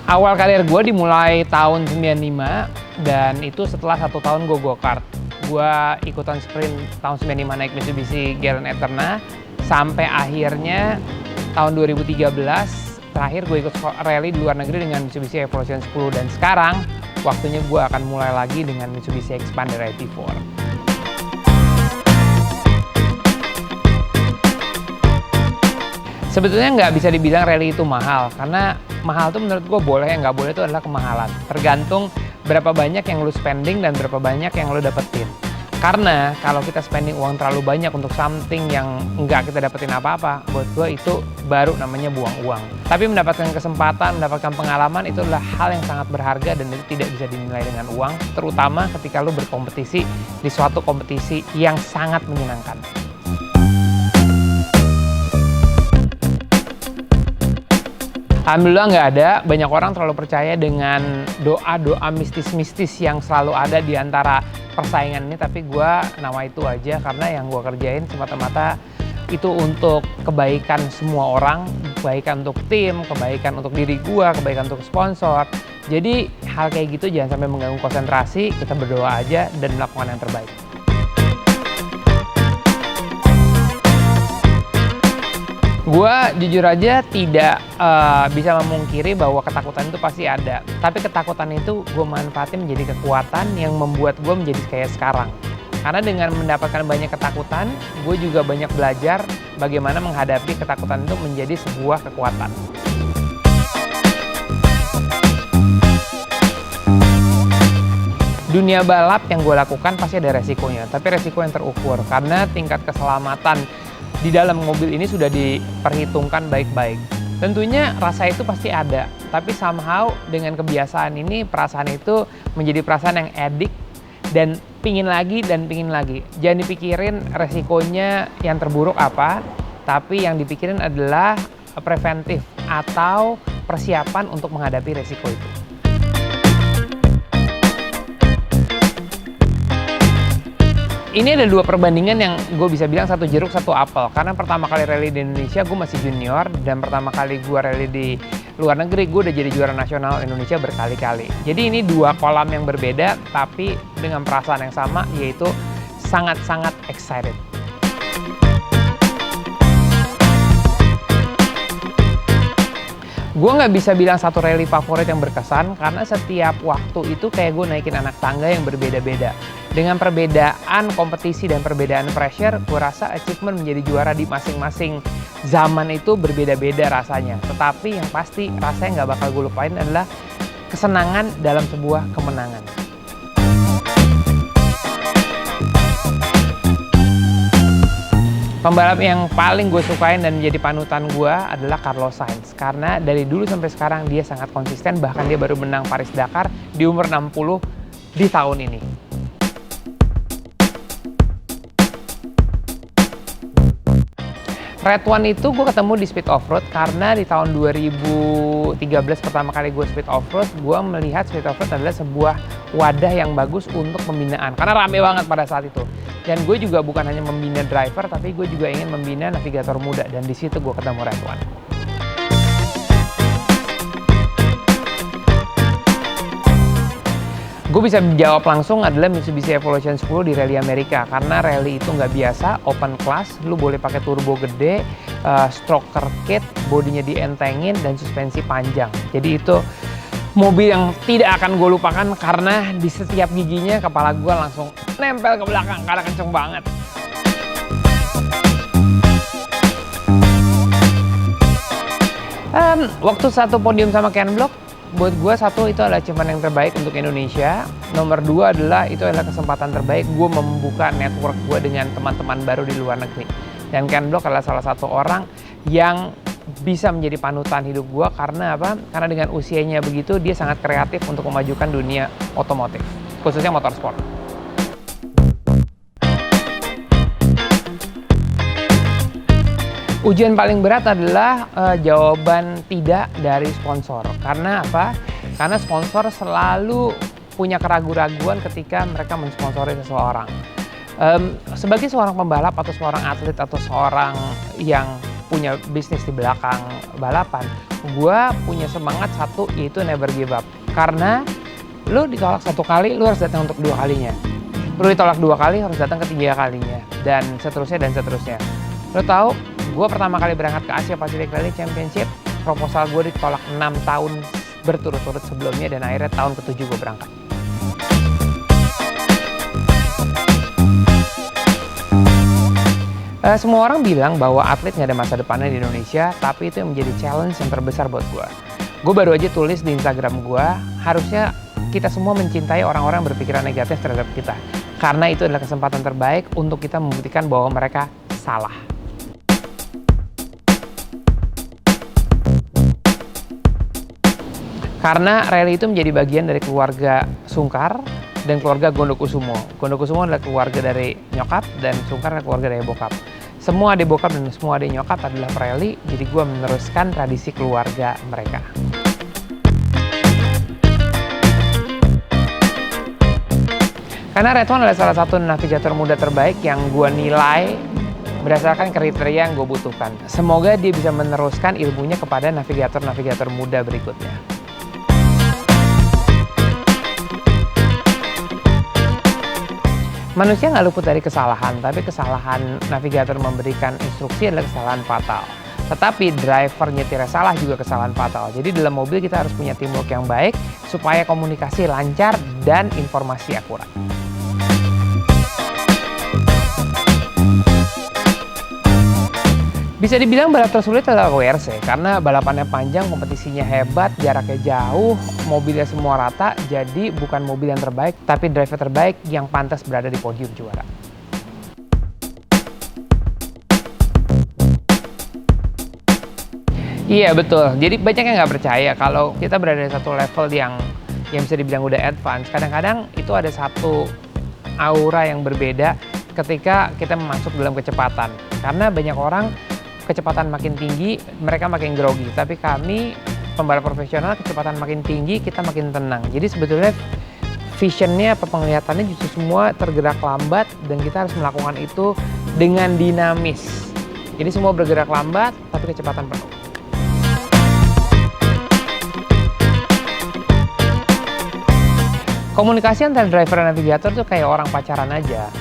Awal karir gue dimulai tahun 95 dan itu setelah 1 tahun gue go-kart. Gue ikutan sprint tahun 95 naik Mitsubishi Galant Eterna sampai akhirnya tahun 2013 terakhir gue ikut rally di luar negeri dengan Mitsubishi Evolution 10 dan sekarang waktunya gue akan mulai lagi dengan Mitsubishi Xpander AT4. Sebetulnya nggak bisa dibilang rally itu mahal, karena mahal tuh menurut gue boleh, yang nggak boleh itu adalah kemahalan. Tergantung berapa banyak yang lu spending dan berapa banyak yang lu dapetin. Karena kalau kita spending uang terlalu banyak untuk something yang nggak kita dapetin apa-apa, buat gue itu baru namanya buang uang. Tapi mendapatkan kesempatan, mendapatkan pengalaman itu adalah hal yang sangat berharga dan itu tidak bisa dinilai dengan uang, terutama ketika lu berkompetisi di suatu kompetisi yang sangat menyenangkan. Alhamdulillah nggak ada, banyak orang terlalu percaya dengan doa-doa mistis-mistis yang selalu ada di antara persaingan ini, tapi gue nama itu aja karena yang gue kerjain semata-mata itu untuk kebaikan semua orang, kebaikan untuk tim, kebaikan untuk diri gue, kebaikan untuk sponsor. Jadi hal kayak gitu jangan sampai mengganggu konsentrasi, kita berdoa aja dan melakukan yang terbaik. Gue jujur aja tidak bisa memungkiri bahwa ketakutan itu pasti ada. Tapi ketakutan itu gue manfaatin menjadi kekuatan yang membuat gue menjadi kayak sekarang. Karena dengan mendapatkan banyak ketakutan, gue juga banyak belajar bagaimana menghadapi ketakutan itu menjadi sebuah kekuatan. Dunia balap yang gue lakukan pasti ada resikonya, tapi resiko yang terukur karena tingkat keselamatan di dalam mobil ini sudah diperhitungkan baik-baik. Tentunya rasa itu pasti ada, tapi somehow dengan kebiasaan ini perasaan itu menjadi perasaan yang addict dan pingin lagi dan pingin lagi. Jangan dipikirin resikonya yang terburuk apa, tapi yang dipikirin adalah preventif atau persiapan untuk menghadapi resiko itu. Ini ada dua perbandingan yang gue bisa bilang satu jeruk satu apel. Karena pertama kali rally di Indonesia gue masih junior dan pertama kali gue rally di luar negeri gue udah jadi juara nasional Indonesia berkali-kali. Jadi ini dua kolam yang berbeda tapi dengan perasaan yang sama, yaitu sangat-sangat excited. Gue nggak bisa bilang satu rally favorit yang berkesan karena setiap waktu itu kayak gue naikin anak tangga yang berbeda-beda. Dengan perbedaan kompetisi dan perbedaan pressure, gue rasa achievement menjadi juara di masing-masing zaman itu berbeda-beda rasanya. Tetapi yang pasti rasanya nggak bakal gue lupain adalah kesenangan dalam sebuah kemenangan. Pembalap yang paling gue sukain dan menjadi panutan gue adalah Carlos Sainz. Karena dari dulu sampai sekarang dia sangat konsisten, bahkan dia baru menang Paris-Dakar di umur 60 di tahun ini. Red One itu gue ketemu di Speed Offroad karena di tahun 2013 pertama kali gue Speed Offroad, gue melihat Speed Offroad adalah sebuah wadah yang bagus untuk pembinaan karena rame banget pada saat itu. Dan gue juga bukan hanya membina driver, tapi gue juga ingin membina navigator muda dan di situ gue ketemu Red One. Gue bisa jawab langsung adalah Mitsubishi Evolution 10 di rally Amerika karena rally itu nggak biasa, open class, lu boleh pakai turbo gede, stroker kit, bodinya dientengin dan suspensi panjang. Jadi itu mobil yang tidak akan gue lupakan karena di setiap giginya kepala gue langsung nempel ke belakang karena kenceng banget. Waktu satu podium sama Ken Block, buat gue satu itu adalah achievement yang terbaik untuk Indonesia. Nomor dua adalah itu adalah kesempatan terbaik gue membuka network gue dengan teman-teman baru di luar negeri. Dan Ken Block adalah salah satu orang yang bisa menjadi panutan hidup gue karena apa? Karena dengan usianya begitu dia sangat kreatif untuk memajukan dunia otomotif, khususnya motorsport. Ujian paling berat adalah jawaban tidak dari sponsor. Karena apa? Karena sponsor selalu punya keraguan-raguan ketika mereka mensponsori seseorang. Sebagai seorang pembalap atau seorang atlet atau seorang yang punya bisnis di belakang balapan, gue punya semangat satu, yaitu never give up. Karena lu ditolak 1 kali, lu harus datang untuk 2 kalinya. Lu ditolak 2 kali, harus datang ke 3 kalinya. Dan seterusnya dan seterusnya. Lu tahu, gue pertama kali berangkat ke Asia Pacific Rally Championship, proposal gue ditolak 6 tahun berturut-turut sebelumnya, dan akhirnya tahun ke-7 gue berangkat. Semua orang bilang bahwa atlet nggak ada masa depannya di Indonesia, tapi itu yang menjadi challenge yang terbesar buat gue. Gue baru aja tulis di Instagram gue, harusnya kita semua mencintai orang-orang yang berpikiran negatif terhadap kita. Karena itu adalah kesempatan terbaik untuk kita membuktikan bahwa mereka salah. Karena rally itu menjadi bagian dari keluarga Sungkar dan keluarga Gondokusumo. Gondokusumo adalah keluarga dari nyokap dan Sungkar adalah keluarga dari bokap. Semua adik bokap dan semua adik nyokap adalah rally, jadi gue meneruskan tradisi keluarga mereka. Karena Redwan adalah salah satu navigator muda terbaik yang gue nilai berdasarkan kriteria yang gue butuhkan. Semoga dia bisa meneruskan ilmunya kepada navigator-navigator muda berikutnya. Manusia nggak luput dari kesalahan, tapi kesalahan navigator memberikan instruksi adalah kesalahan fatal. Tetapi driver nyetirnya salah juga kesalahan fatal. Jadi dalam mobil kita harus punya teamwork yang baik supaya komunikasi lancar dan informasi akurat. Bisa dibilang balap tersulit adalah WRC karena balapannya panjang, kompetisinya hebat, jaraknya jauh, mobilnya semua rata, jadi bukan mobil yang terbaik, tapi driver terbaik yang pantas berada di podium juara. Iya betul, jadi banyak yang nggak percaya kalau kita berada di satu level yang bisa dibilang udah advance. Kadang-kadang itu ada satu aura yang berbeda ketika kita masuk dalam kecepatan. Karena banyak orang kecepatan makin tinggi, mereka makin grogi. Tapi kami, pembalap profesional, kecepatan makin tinggi, kita makin tenang. Jadi sebetulnya visionnya, penglihatannya justru semua tergerak lambat dan kita harus melakukan itu dengan dinamis. Jadi semua bergerak lambat, tapi kecepatan penuh. Komunikasi antara driver dan navigator tuh kayak orang pacaran aja.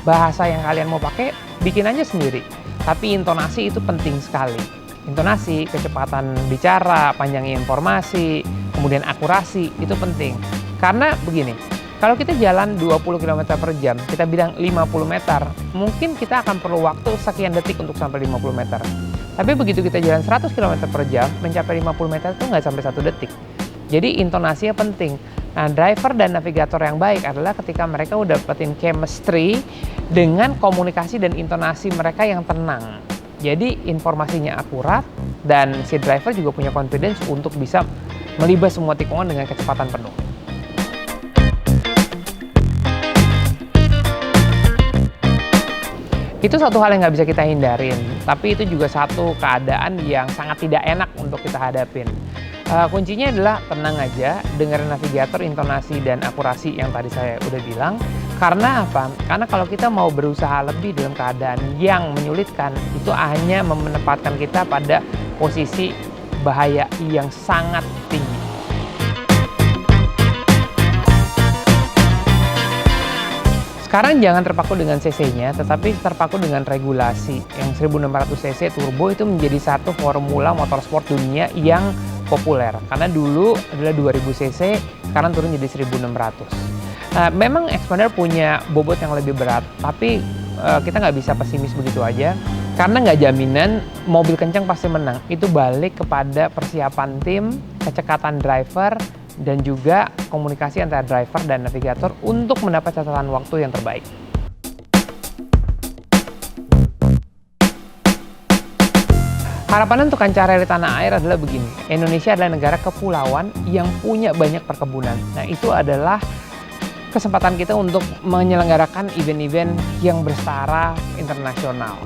Bahasa yang kalian mau pakai, bikin aja sendiri. Tapi intonasi itu penting sekali. Intonasi, kecepatan bicara, panjangnya informasi, kemudian akurasi, itu penting. Karena begini, kalau kita jalan 20 km per jam, kita bilang 50 meter, mungkin kita akan perlu waktu sekian detik untuk sampai 50 meter. Tapi begitu kita jalan 100 km per jam, mencapai 50 meter itu nggak sampai 1 detik. Jadi intonasinya penting. Nah, driver dan navigator yang baik adalah ketika mereka udah dapetin chemistry dengan komunikasi dan intonasi mereka yang tenang. Jadi informasinya akurat dan si driver juga punya confidence untuk bisa melibas semua tikungan dengan kecepatan penuh. Itu satu hal yang nggak bisa kita hindarin, tapi itu juga satu keadaan yang sangat tidak enak untuk kita hadapin. Kuncinya adalah tenang aja, dengerin navigator, intonasi, dan akurasi yang tadi saya udah bilang. Karena apa? Karena kalau kita mau berusaha lebih dalam keadaan yang menyulitkan, itu hanya menempatkan kita pada posisi bahaya yang sangat tinggi. Sekarang jangan terpaku dengan cc-nya, tetapi terpaku dengan regulasi. Yang 1600 cc turbo itu menjadi satu formula motorsport dunia yang populer. Karena dulu adalah 2000 cc, sekarang turun jadi 1600. Memang Xpander punya bobot yang lebih berat, tapi kita nggak bisa pesimis begitu aja. Karena nggak jaminan mobil kencang pasti menang. Itu balik kepada persiapan tim, kecekatan driver, dan juga komunikasi antara driver dan navigator untuk mendapat catatan waktu yang terbaik. Harapan untuk kancah rally tanah air adalah begini, Indonesia adalah negara kepulauan yang punya banyak perkebunan. Nah, itu adalah kesempatan kita untuk menyelenggarakan event-event yang bersetara internasional.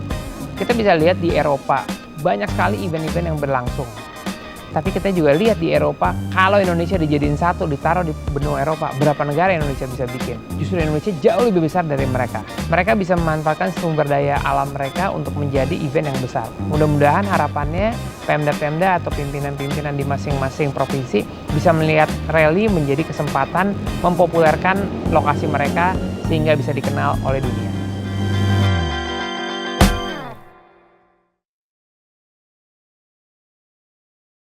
Kita bisa lihat di Eropa, banyak sekali event-event yang berlangsung. Tapi kita juga lihat di Eropa, kalau Indonesia dijadiin satu, ditaruh di benua Eropa, berapa negara Indonesia bisa bikin? Justru Indonesia jauh lebih besar dari mereka. Mereka bisa memanfaatkan sumber daya alam mereka untuk menjadi event yang besar. Mudah-mudahan harapannya Pemda-Pemda atau pimpinan-pimpinan di masing-masing provinsi bisa melihat rally menjadi kesempatan mempopulerkan lokasi mereka sehingga bisa dikenal oleh dunia.